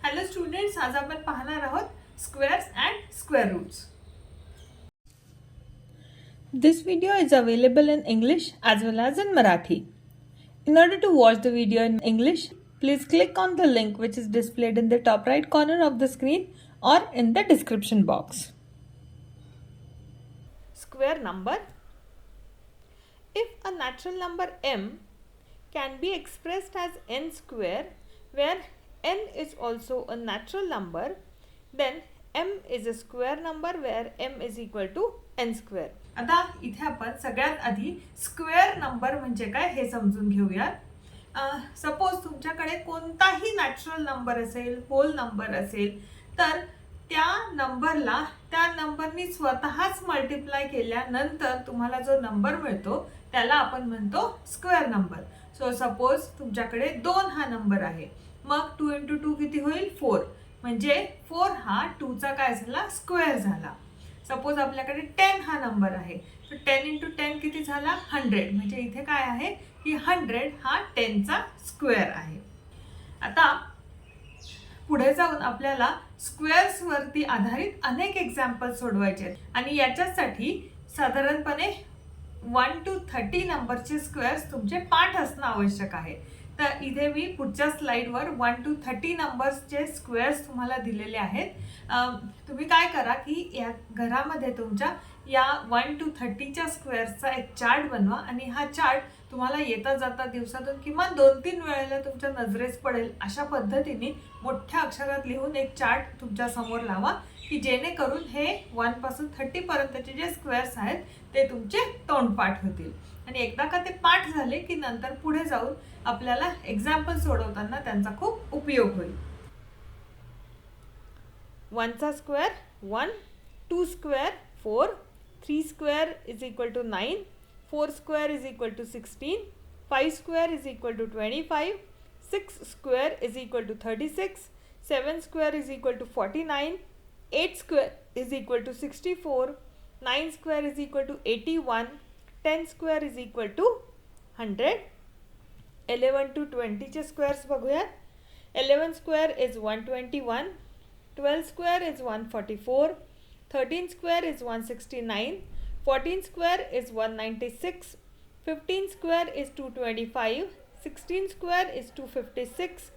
Hello students, आज आपण पाहणार आहोत squares and square roots. This video is available in English as well as in Marathi. In order to watch the video in English, please click on the link which is displayed in the top right corner of the screen or in the description box. Square number. If a natural number m can be expressed as n square, where n is also a natural number, then m is a square number where m is equal to n square. आता इथे आपण सगळ्यात आधी square number म्हणजे काय हे समजून घेऊया. सपोज तुमच्याकडे कोणताही नॅचरल नंबर असेल, होल नंबर असेल, तर त्या नंबरला त्या नंबरनी स्वतःच मल्टिप्लाय केल्यानंतर तुम्हाला जो नंबर मिळतो त्याला आपण म्हणतो स्क्वेअर नंबर. सो सपोज तुमच्याकडे 2 हा नंबर आहे, मग 2 × 2 किती होईल 4, म्हणजे 4 हा 2 चा काय झाला स्क्वेअर झाला. सपोज आपल्याकडे 10 हा नंबर आहे, तर 10 × 10 किती झाला 100, म्हणजे इथे काय आहे की 100 हा 10 चा स्क्वेअर आहे. आता पुढे जाऊन आपल्याला स्क्वेअर्स वरती आधारित अनेक एक्झाम्पल सोडवायचे आहेत आणि याच्यासाठी साधारणपणे 1 to 30 नंबरचे स्क्वेअर्स तुमचे पाठ असणं आवश्यक आहे. तर इथे मी पुढच्या स्लाइडवर 1 to 30 नंबर्सचे स्क्वेअर्स तुम्हाला दिलेले आहेत. तुम्ही काय करा की या घरामध्ये तुमच्या या 1 to 30च्या स्क्वेअर्सचा एक चार्ट बनवा आणि हा चार्ट तुम्हाला येता जाता दिवसातून किमान 2-3 वेळेला तुमच्या नजरेस पडेल अशा पद्धतीने मोठ्या अक्षरात लिहून एक चार्ट तुमच्या समोर लावा, की जेणेकरून हे 1 पासून 30 पर्यंतचे जे स्क्वेअर्स आहेत ते तुमचे तोंडपाठ होतील. आणि एकदा का ते पाठ झाले की नंतर पुढे जाऊन आपल्याला एक्झाम्पल सोडवताना त्यांचा खूप उपयोग होईल. 1 चा square 1, 2 square 4, 3 square is equal to 9, 4 square is equal to 16, 5 square is equal to 25, 6 square is equal to 36, 7 square is equal to 49, 8 square is equal to 64, 9 square is equal to 81, 10 square is equal to 100. 11 to 20 चे squares बघूयात. 11 square is 121, 12 square is 144, 13 square is 169, 14 square is 196, 15 square is 225, 16 square is 256,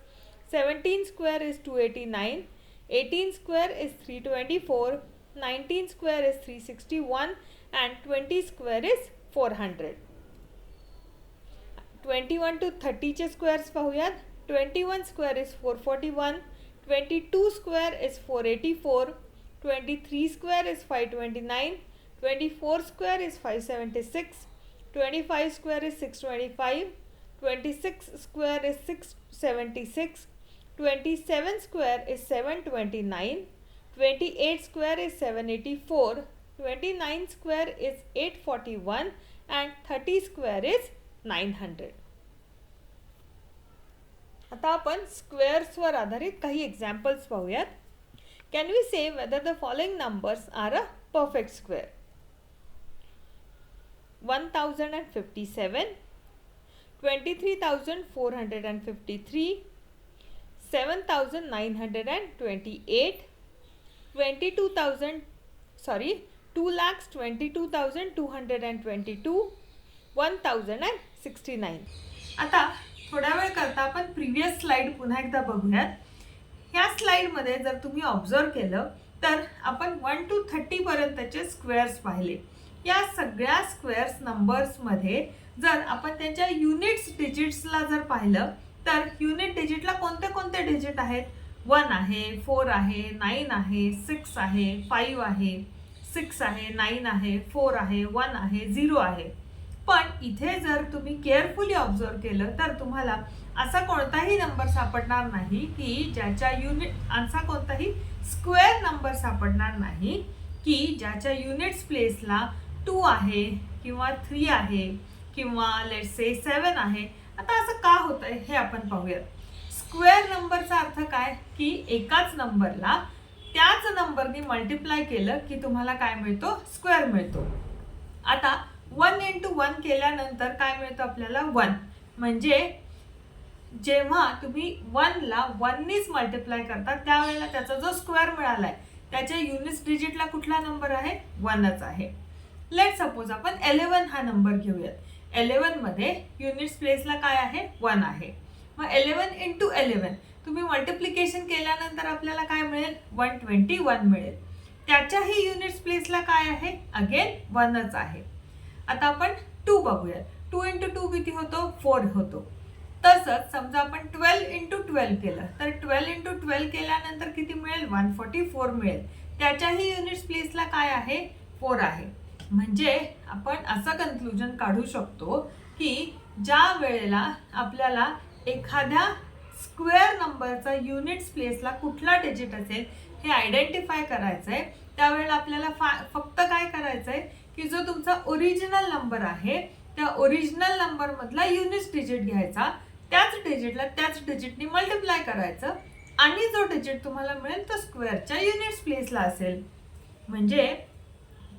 17 square is 289, 18 square is 324, 19 square is 361 and 20 square is 400. 21 to 30 चे squares पाहूयात. 21 square is 441, 22 square is 484, 23 square is 529, 24 square is 576, 25 square is 625, 26 square is 676, 27 square is 729, 28 square is 784, 29 square is 841 and 30 square is 900. आता आपण स्क्वेअर्सवर आधारित काही examples पाहूयात. Can we say whether the following numbers are a perfect square? 1057, 23,453, 7,928, 2,22,222, 1,069. आता थोड्या वेळ करता आपण प्रिव्हियस स्लाइड पुन्हा एकदा बघूयात. ह्या स्लाइडमध्ये जर तुम्ही ऑब्झर्व केलं तर आपण 1 to 30 पर्यंतचे स्क्वेअर्स पाहिले. या सगळ्या स्क्वेअर्स नंबर्समध्ये जर आपण त्यांच्या युनिट्स डिजिट्सला जर पाहिलं तर युनिट डिजिटला कोणते कोणते डिजिट आहेत? 1 आहे, 4 आहे, 9 आहे, 6 आहे, 5 आहे, 6 आहे, 9 आहे, 4 आहे, 1 आहे, 0 आहे. पण इथे जर तुम्ही केअरफुली ऑब्झर्व केलं तर तुम्हाला असा कोणताही नंबर सापडणार नाही की ज्याच्या असा कोणताही स्क्वेअर नंबर सापडणार नाही की ज्याच्या युनिट्स प्लेसला 2 आहे किंवा 3 आहे किंवा लेट्स से 7 आहे. आता असं का होतंय हे आपण पाहूयात. स्क्वेअर नंबरचा अर्थ काय की एकाच नंबरला त्याच नंबरनी मल्टिप्लाय केलं की तुम्हाला काय मिळतो? स्क्वेअर मिळतो. आता 1 × 1 केल्यानंतर काय मिळतं आपल्याला? 1. म्हणजे जेव्हा तुम्ही 1 ला 1 नीच मल्टिप्लाय करता त्यावेळेला त्याचा जो स्क्वेअर मिळालाय त्याच्या युनिट्स डिजिटला कुठला नंबर आहे 1च आहे. लेट सपोज आपण 11 हा नंबर घेऊयात. 11 मध्ये युनिट्स प्लेसला काय आहे 1 आहे. मग 11 इंटू 11 तुम्ही मल्टिप्लिकेशन केल्यानंतर आपल्याला काय मिळेल 121 मिळेल. त्याच्याही युनिट्स प्लेसला काय आहे अगेन 1च आहे. आता आपण 2 बघूया. 2 इंटू 2 किती होतो 4 होतो. तसंच समजा आपण 12 इंटू 12 केलं तर 12 इंटू 12 केल्यानंतर किती मिळेल 144 मिळेल. त्याच्याही युनिट्स प्लेसला काय आहे 4 आहे. म्हणजे आपण असं कन्क्लुजन काढू शकतो की ज्या वेळेला आपल्याला एखाद्या स्क्वेअर नंबरचा युनिट्स प्लेसला कुठला डिजिट असेल हे आयडेंटिफाय करायचं आहे त्यावेळेला आपल्याला फक्त काय करायचं आहे की जो तुमचा ओरिजिनल नंबर आहे त्या ओरिजिनल नंबर मधला युनिट्स डिजिट घ्यायचा, त्याच डिजिटला त्याच डिजिटनी मल्टिप्लाय करायचं आणि जो डिजिट तुम्हाला मिळेल तो स्क्वेअरच्या युनिट्स प्लेसला असेल. म्हणजे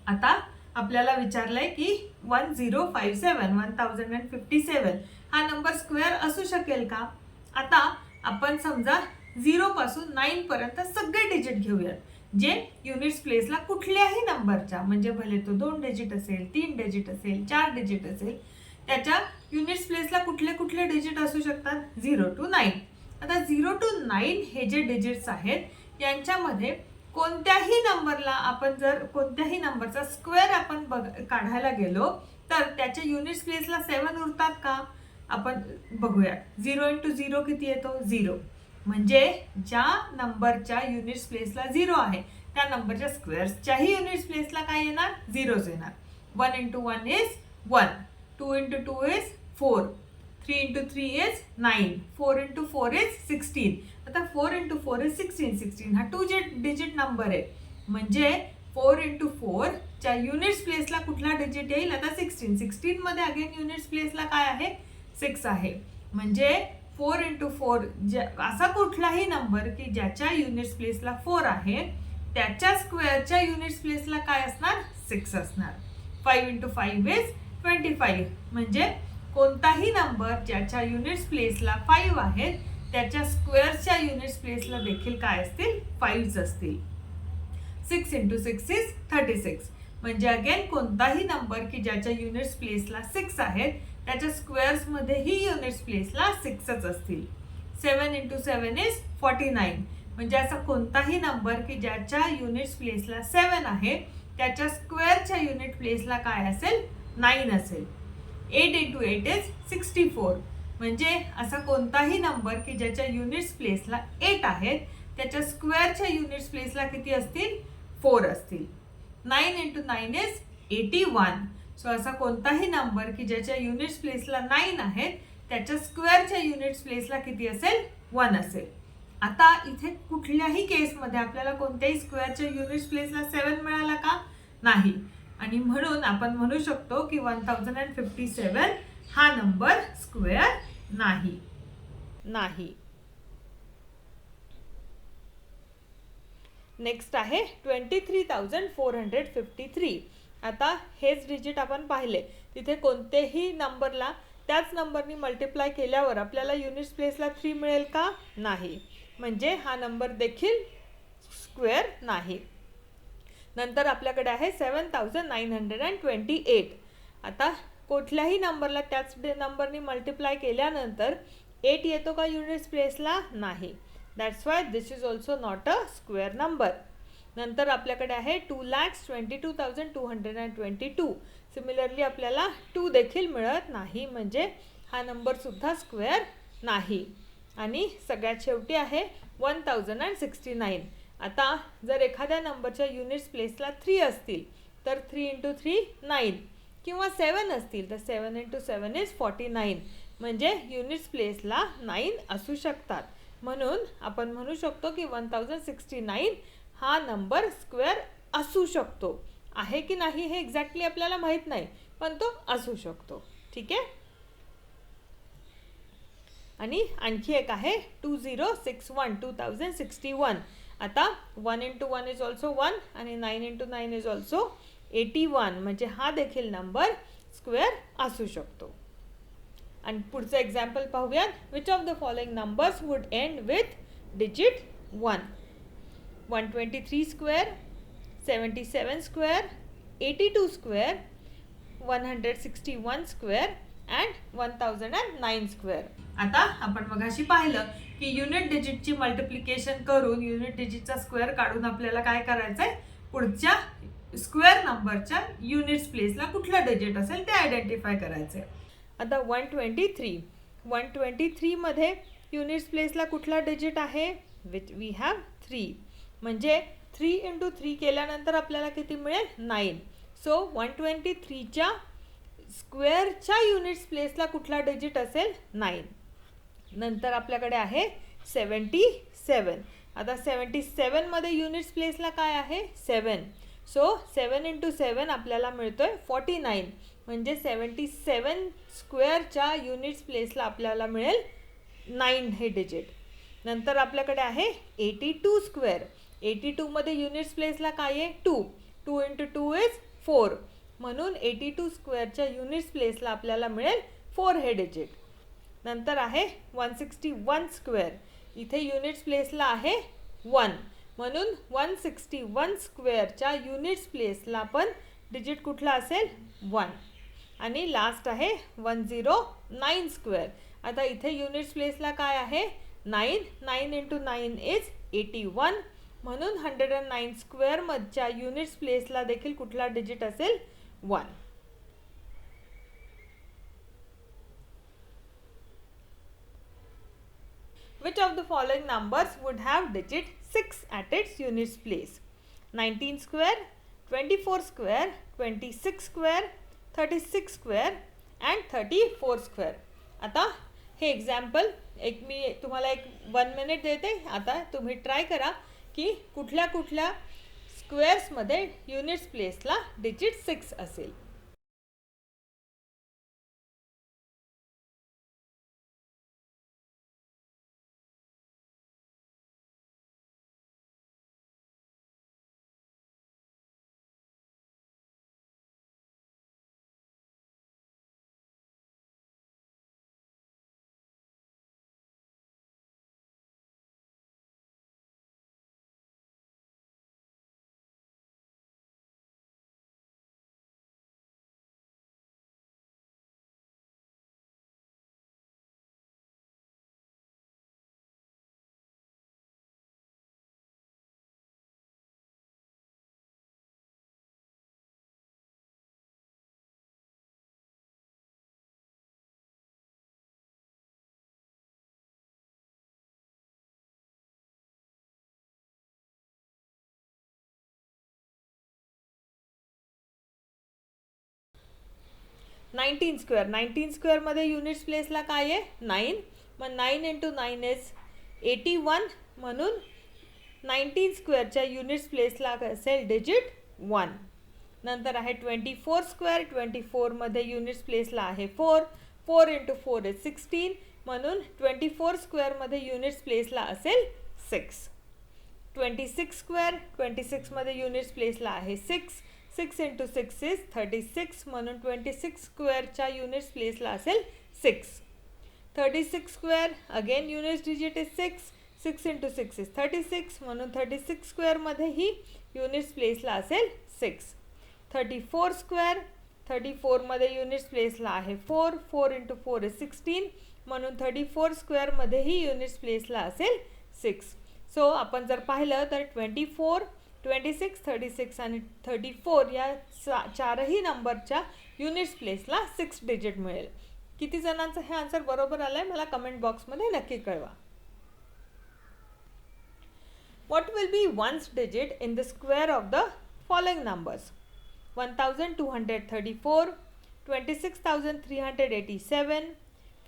आता आपल्याला विचारलंय की 1057 हा नंबर स्क्वेअर असू शकेल का. आता आपण समजा 0 पासून 9 पर्यंत सगळे डिजिट घेऊयात जे युनिट्स प्लेसला कुठल्याही नंबरच्या, म्हणजे भले तो 2 डिजिट असेल 3 डिजिट असेल 4 डिजिट असेल, त्याच्या युनिट्स प्लेसला कुठले कुठले डिजिट असू शकतात 0 to 9. आता 0 to 9 हे जे डिजिट्स आहेत यांच्यामध्ये कोणत्याही नंबरला आपण जर कोणत्याही नंबरचा स्क्वेअर आपण काढायला गेलो तर त्याच्या युनिट्स प्लेसला 7 उरतात का आपण बघूया. 0 इंटू 0 किती येतो 0. म्हणजे ज्या नंबरच्या युनिट्स प्लेसला 0 आहे त्या नंबरच्या स्क्वेअर्सच्याही युनिट्स प्लेसला काय येणार 0च येणार. 1 into 1 is 1, 2 into 2 is 4, 3 into 3 is 9, 4 into 4 is 16. आता 4 इंटू 4 इज 16. 16 हा 2 डिजिट नंबर आहे. म्हणजे 4 इंटू 4 च्या युनिट्स प्लेसला कुठला डिजिट येईल आता 16. 16 मध्ये अगेन युनिट्स प्लेसला काय आहे 6 आहे. म्हणजे 4 इंटू 4 असा कुठलाही नंबर की ज्याच्या युनिट्स प्लेसला 4 आहे त्याच्या स्क्वेअरच्या युनिट्स प्लेसला काय असणार 6 असणार. 5 इंटू 5 इज 25. म्हणजे कोणताही नंबर ज्याच्या युनिट्स प्लेसला 5 आहेत त्याच्या स्क्वेअरच्या युनिट्स प्लेसला देखील काय असतील 5च असतील. 6 इंटू 6 इज 36. म्हणजे अगेन कोणताही नंबर की ज्याच्या युनिट्स प्लेसला 6 आहेत त्याच्या स्क्वेअर्स मध्येही युनिट्स प्लेसला 6च असतील. 7 इंटू 7 इज 49. म्हणजे असा कोणताही नंबर की ज्याच्या युनिट्स प्लेसला 7 आहे त्याच्या स्क्वेअरच्या युनिट प्लेसला काय असेल 9 असेल. 8 इंटू 8 इज 64. म्हणजे असा कोणताही नंबर की ज्याच्या युनिट्स प्लेसला 8 आहेत त्याच्या स्क्वेअरच्या युनिट्स प्लेसला किती असतील 4 असतील. 9 इंटू 9 इज 81. सो असा कोणताही नंबर की ज्याच्या युनिट्स प्लेसला 9 आहेत त्याच्या स्क्वेअरच्या युनिट्स प्लेसला किती असेल 1 असेल. आता इथे कुठल्याही केसमध्ये आपल्याला कोणत्याही स्क्वेअरच्या युनिट्स प्लेसला 7 मिळाला का नाही. आणि म्हणून आपण म्हणू शकतो की 1057 हा नंबर स्क्वेअर नाही. नेक्स्ट आहे 23,453. आता हेच डिजिट आपण पाहिले तिथे कोणतेही नंबरला त्याच नंबरनी मल्टिप्लाय केल्यावर आपल्याला युनिट्स प्लेसला 3 मिळेल का नाही. म्हणजे हा नंबर देखील स्क्वेअर नाही. नंतर आपल्याकडे आहे 7,928. आता कुठल्याही नंबरला त्याच नंबरनी मल्टिप्लाय केल्यानंतर 8 येतो का युनिट्स प्लेसला नाही. That's why this is also not a square number. नंतर आपल्याकडे आहे 2,22,222. सिमिलरली आपल्याला 2 देखील मिळत नाही. म्हणजे हा नंबर सुद्धा स्क्वेअर नाही. आणि सगळ्यात शेवटी आहे 1069. आता जर एखाद्या नंबरच्या युनिट्स प्लेसला 3 असतील तर 3 इंटू 3 9 किंवा 7 असतील तर 7 इंटू 7 इज 49. म्हणजे युनिट्स प्लेसला 9 असू शकतात. म्हणून आपण म्हणू शकतो की 1069 हा नंबर स्क्वेअर असू शकतो. आहे की नाही हे एक्झॅक्टली आपल्याला माहीत नाही पण तो असू शकतो. ठीक आहे. आणि आणखी एक आहे 2061. आता 1 इंटू 1 इज ऑल्सो 1 आणि 9 इंटू 9 इज ऑल्सो 81. म्हणजे हा देखील नंबर स्क्वेअर असू शकतो. आणि पुढचं एक्झाम्पल पाहूयात. Which of the following numbers would end with digit 1? 123 square, 77 square, 82 square, 161 square and 1009 square. आता आपण मगाशी पाहिलं की युनिट डिजिटची मल्टिप्लिकेशन करून युनिट डिजिटचा स्क्वेअर काढून आपल्याला काय करायचंय, पुढच्या स्क्वेअर नंबरच्या युनिट्स प्लेसला कुठला डिजिट असेल ते आयडेंटिफाय करायचंय. आता 123 मध्ये युनिट्स प्लेसला कुठला डिजिट आहे? Which we have 3. म्हणजे 3 इंटू 3 केल्यानंतर आपल्याला किती मिळेल? 9. सो 123च्या स्क्वेअरच्या युनिट्स प्लेसला कुठला डिजिट असेल? 9. नंतर आपल्याकडे आहे 77. आता 77 मध्ये युनिट्स प्लेसला काय आहे? 7. सो 7 इंटू 7 आपल्याला मिळतोय 49. म्हणजे 77 स्क्वेअरच्या युनिट्स प्लेसला आपल्याला मिळेल 9 हे डिजिट. नंतर आपल्याकडे आहे 82 स्क्वेअर. 82 मध्ये युनिट्स प्लेसला काय आहे? 2. 2 इंटू 2 इज 4. म्हणून 82 स्क्वेअरच्या युनिट्स प्लेसला आपल्याला मिळेल 4 हे डिजिट. नंतर आहे 161 स्क्वेअर. इथे युनिट्स प्लेसला आहे 1. म्हणून 161 स्क्वेअरच्या युनिट्स प्लेसला पण डिजिट कुठला असेल? 1. आणि लास्ट आहे 109 स्क्वेअर. आता इथे युनिट्स प्लेसला काय आहे? 9. 9 इंटू 9 इज 81. म्हणून 109 स्क्वेअर मधच्या युनिट्स प्लेसला देखील कुठला डिजिट असेल? 1. Which of the following numbers would have digit 6 at its units place? 19 square, 24 square, 26 square, 36 square and 34 square. आता हे एक्झाम्पल मी तुम्हाला 1 मिनिट देते. आता तुम्ही ट्राय करा की कुठल्या कुठल्या स्क्वेअर्समध्ये युनिट्स प्लेसला डिजिट 6 असेल. नाईन्टीन स्क्वेअरमध्ये युनिट्स प्लेसला काय आहे? 9. मग 9 इंटू 9 इज 81. म्हणून 19 स्क्वेअरच्या युनिट्स प्लेसला असेल डिजिट 1. नंतर आहे 24 स्क्वेअर. 24 मध्ये युनिट्स प्लेसला आहे 4. 4 इंटू 4 इज 16. म्हणून 24 स्क्वेअरमध्ये युनिट्स प्लेसला असेल 6. 26 स्क्वेअर. 26 मध्ये युनिट्स प्लेसला आहे 6. 6 इंटू 6 इज 36. म्हणून 26 स्क्वेअरच्या युनिट्स प्लेसला असेल 6. 36 square. Again units digit is 6. 6 into 6 is 36. म्हणून 36 स्क्वेअरमध्येही युनिट्स प्लेसला असेल 6. 34 स्क्वेअर. 34 मध्ये युनिट्स प्लेसला आहे 4. 4 इंटू 4 इज 16. म्हणून 34 स्क्वेअरमध्येही युनिट्स प्लेसला असेल 6. सो आपण जर पाहिलं तर 24, 26, 36 आणि 34 या चारही नंबरच्या युनिट्स प्लेसला 6 डिजिट मिळेल. किती जणांचं हे आन्सर बरोबर आलंय मला कमेंट बॉक्समध्ये नक्की कळवा. What will be ones digit in the square of the following numbers? 1234, 26,387,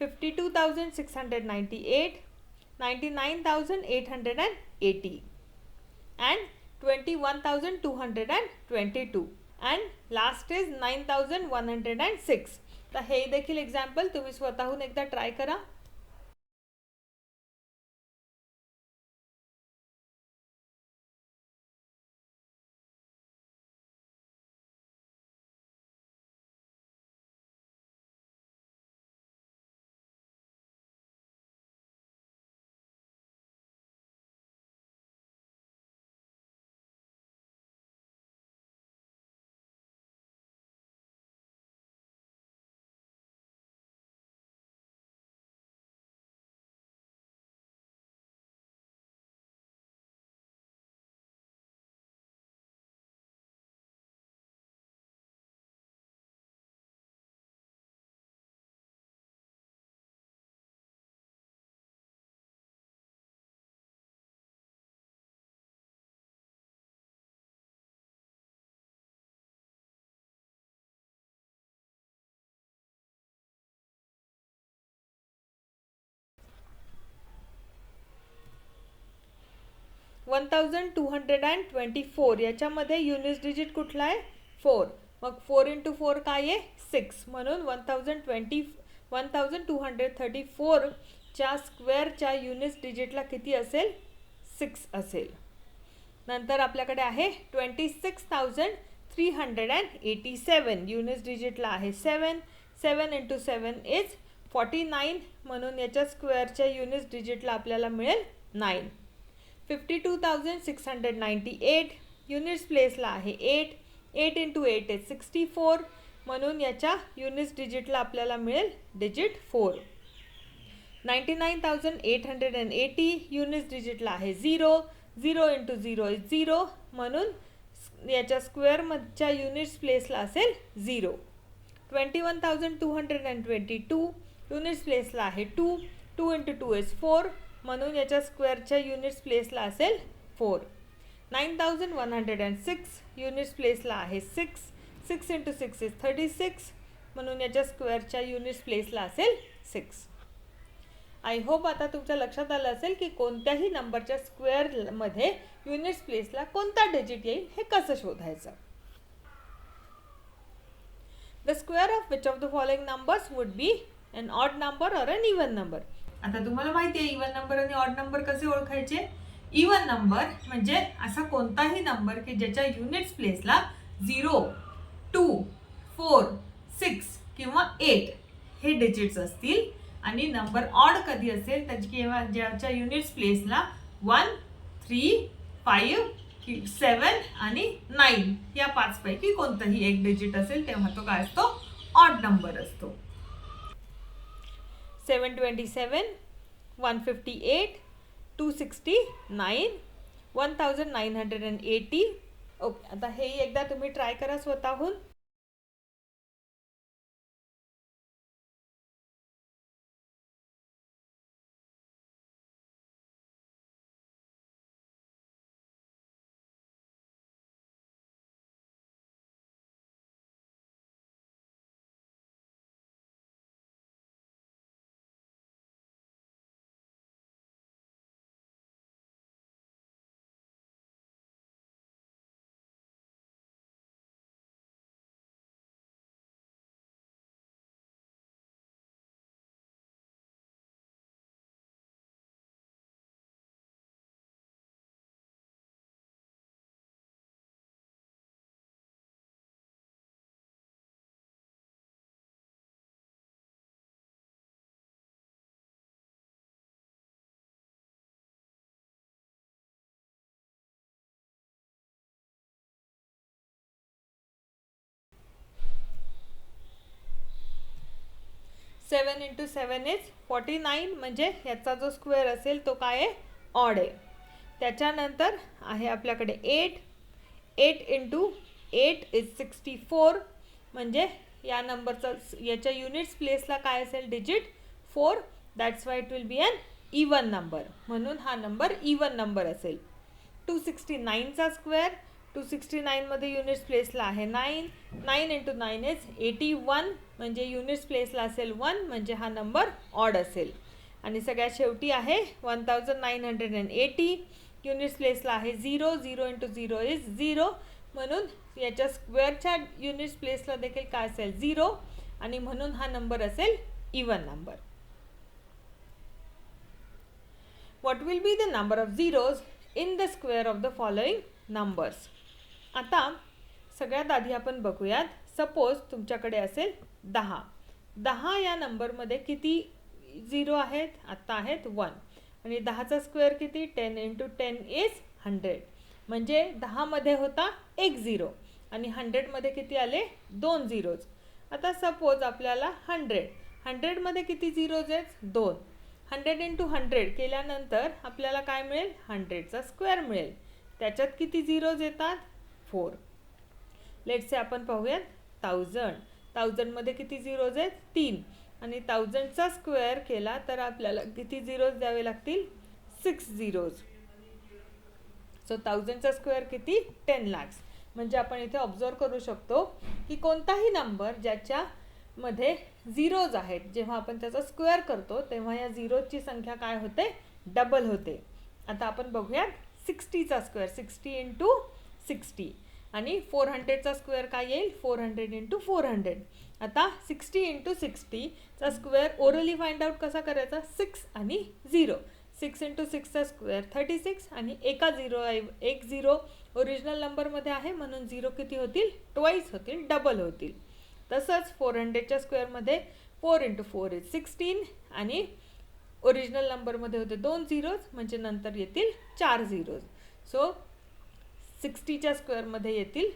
52,698, 99,880 and 21,222 and last is 9,106. तर हे देखील एक्झाम्पल तुम्ही स्वतःहून एकदा ट्राय करा. 1224 याच्यामध्ये युनिट डिजिट कुठला आहे 4. मग 4 × 4 काय आहे 6. म्हणून 1234 च्या स्क्वेअरच्या युनिट डिजिटला किती असेल 6 असेल. नंतर आपल्याकडे आहे 26,387 युनिट डिजिटला आहे 7. 7 × 7 इज 49 म्हणून याच्या स्क्वेअरच्या युनिट डिजिटला आपल्याला मिळेल 9. 52,698 युनिट्स प्लेसला आहे 8. 8 × 8 इज 64 म्हणून याच्या युनिट डिजिटला आपल्याला मिळेल डिजिट 4. 99,880 युनिट डिजिटला आहे 0. 0 × 0 इज 0 म्हणून याच्या स्क्वेअरमधच्या युनिट्स प्लेसला असेल 0. 21,222 युनिट्स प्लेसला आहे 2. 2 × 2 इज 4 म्हणून याच्या स्क्वेअरच्या युनिट्स प्लेसला असेल 4. 9,106 युनिट्स प्लेसला आहे 6. 6 × 6 इज 36 म्हणून याच्या स्क्वेअरच्या युनिट्स प्लेसला असेल 6. आय होप आता तुमच्या लक्षात आलं असेल की कोणत्याही नंबरच्या स्क्वेअरमध्ये युनिट्स प्लेसला कोणता डिजिट येईल हे कसं शोधायचं. The square of which of the following numbers would be an odd number or an even number. आता तुम्हाला माहिती आहे इवन नंबर आणि ऑड नंबर कसे ओळखायचे. इवन नंबर म्हणजे असा कोणताही नंबर की ज्याच्या युनिट्स प्लेसला 0, 2, 4, 6 किंवा 8 हे डिजिट्स असतील. आणि नंबर ऑड कधी असेल किंवा ज्याच्या युनिट्स प्लेसला 1, 3, 5, 7 आणि 9 या 5 पैकी कोणताही एक डिजिट असेल तेव्हा तो काय असतो ऑड नंबर असतो. 727, 158, 269, 1980. ओके, आता हे एकदा तुम्ही ट्राय करा स्वतःहून. सेवन इंटू 7 इज 49 म्हणजे ह्याचा जो स्क्वेअर असेल तो काय आहे ऑड आहे. त्याच्यानंतर आहे आपल्याकडे 8. 8 × 8 इज 64 म्हणजे या नंबरचा याच्या युनिट्स प्लेसला काय असेल digit 4. That's why it will be an even number म्हणून हा नंबर इवन नंबर असेल. 269चा स्क्वेअर 269 मध्ये युनिट्स प्लेसला आहे 9. 9 × 9 इज 81 म्हणजे युनिट्स प्लेसला असेल 1 म्हणजे हा नंबर ऑड असेल. आणि सगळ्यात शेवटी आहे 1980 युनिट्स प्लेसला आहे 0. 0 × 0 इज 0 म्हणून याच्या स्क्वेअरच्या युनिट्स प्लेसला देखील काय असेल 0 आणि म्हणून हा नंबर असेल even number. What will be the number of zeros in the square of the following numbers? आता सगळ्यात आधी आपण बघूयात. सपोज तुमच्याकडे असेल 10. 10 या नंबरमध्ये किती झिरो आहेत आत्ता आहेत 1 आणि 10चा स्क्वेअर किती 10 × 10 इज 100 म्हणजे 10 मध्ये होता एक झिरो आणि 100 मध्ये किती आले 2 झिरोज. आता सपोज आपल्याला 100 मध्ये किती झिरोज आहेत 2. 100 × 100 केल्यानंतर आपल्याला काय मिळेल 100चा स्क्वेअर मिळेल. त्याच्यात किती झिरोज येतात 4. लेट्स से आपण पाहूयात 1000 मध्ये किती झिरोज आहेत 3 आणि 1000चा स्क्वेअर केला तर आपल्याला किती झिरोज द्यावे लागतील 6 झिरोज. सो 1000चा स्क्वेअर किती 10 लाख म्हणजे आपण इथे ऑब्झर्व करू शकतो की कोणताही नंबर ज्याच्या मध्ये झिरोज आहेत जेव्हा आपण त्याचा स्क्वेअर करतो तेव्हा या झिरोजची संख्या काय होते डबल होते. आता आपण बघूयात 60चा स्क्वेअर 60 इंटू 60 आणि 400चा स्क्वेअर काय येईल 400 इंटू 400. आता 60 इंटू 60चा स्क्वेअर ओरली फाइंड आउट कसा करायचा 6 आणि 0. 6 इंटू 6चा स्क्वेअर 36 आणि एक झिरो ओरिजिनल नंबरमध्ये आहे म्हणून 0 किती होतील ट्वाईस होतील डबल होतील. तसंच 400च्या स्क्वेअरमध्ये 4 इंटू 4 इज 16 आणि ओरिजिनल नंबरमध्ये होते 2 झिरोज म्हणजे नंतर येतील 4 झिरोज. सो 60च्या स्क्वेअरमध्ये येतील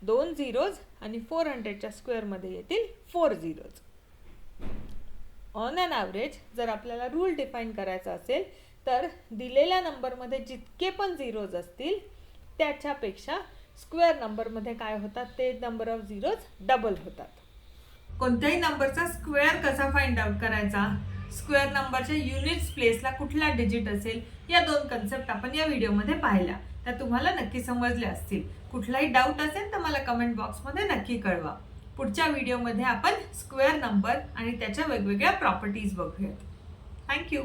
2 झिरोज आणि 400च्या स्क्वेअरमध्ये येतील 4 झिरोज. ऑन ॲन ॲव्हरेज जर आपल्याला रूल डिफाईन करायचा असेल तर दिलेल्या नंबरमध्ये जितके पण झिरोज असतील त्याच्यापेक्षा स्क्वेअर नंबरमध्ये काय होतात ते नंबर ऑफ झिरोज डबल होतात. कोणत्याही नंबरचा स्क्वेअर कसा फाइंड आउट करायचा, स्क्वेअर नंबरच्या युनिट्स प्लेसला कुठला डिजिट असेल, या 2 कन्सेप्ट आपण या व्हिडिओमध्ये पाहिल्या. त्या तुम्हाला नक्की समजल्या असतील. कुठलाही डाऊट असेल तर मला कमेंट बॉक्समध्ये नक्की कळवा. पुढच्या व्हिडिओमध्ये आपण स्क्वेअर नंबर आणि त्याच्या वेगवेगळ्या प्रॉपर्टीज बघूयात. थँक्यू.